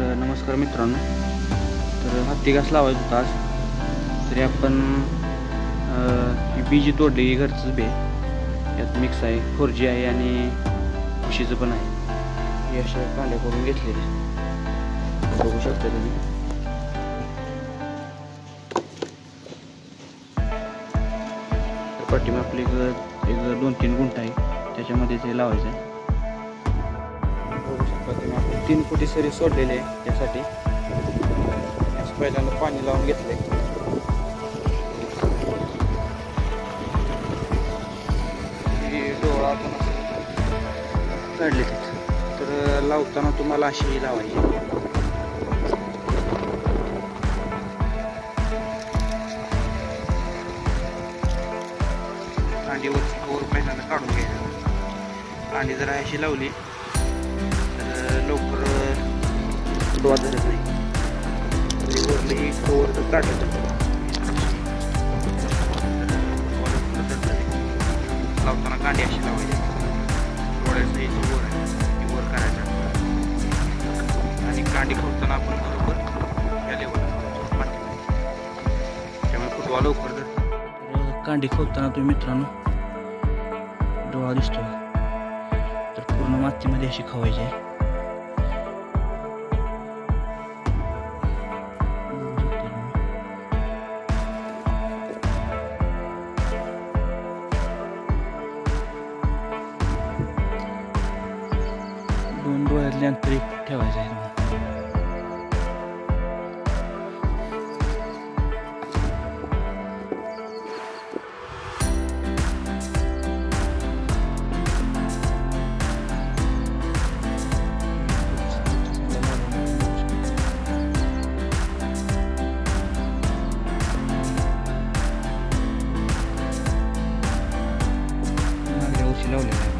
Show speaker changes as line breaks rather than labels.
नमस्कार मित्रांनो. तर हत्ती घास लावायचा होता आज. तरी आपण ही बी जी तोडली ही घरचंच बी आहे. यात मिक्स आहे, 4G आहे आणि खुशीचं पण आहे. हे अशा कांड्या करून घेतलेले बघू शकता तुम्ही. तर पाठीमागे आपली एक 2-3 गुंठ आहे, त्याच्यामध्ये ते लावायचं आहे. बघू शकता तुम्ही, आपण 3 फुटी सरी सोडलेले आहे. त्यासाठी पहिल्यांदा पाणी लावून घेतले. डोळा आपण काढले तर लावताना तुम्हाला अशी लावायची. कांडीवर पहिल्यांदा काढून घ्यायचं. कांडी जर अशी लावली तर लवकर डोळा धरत नाही. वरली कोर काढायचं. लावताना कांडी अशी लावायची. डोळ्याचं हे वर आहे ती वर करायचं आणि कांडी खोडताना आपण बरोबर या लेवल माती, त्यामुळे फुटवा लवकर धरतो. कांडी खोदताना तुम्ही मित्रांनो डोळा दिसतो तर पूर्ण मातीमध्ये अशी खवायची आहे. दोन डोळ्यातले अंतर एक ठेवायचं आहे. मागल्या वर्षी लावलेलं आहे.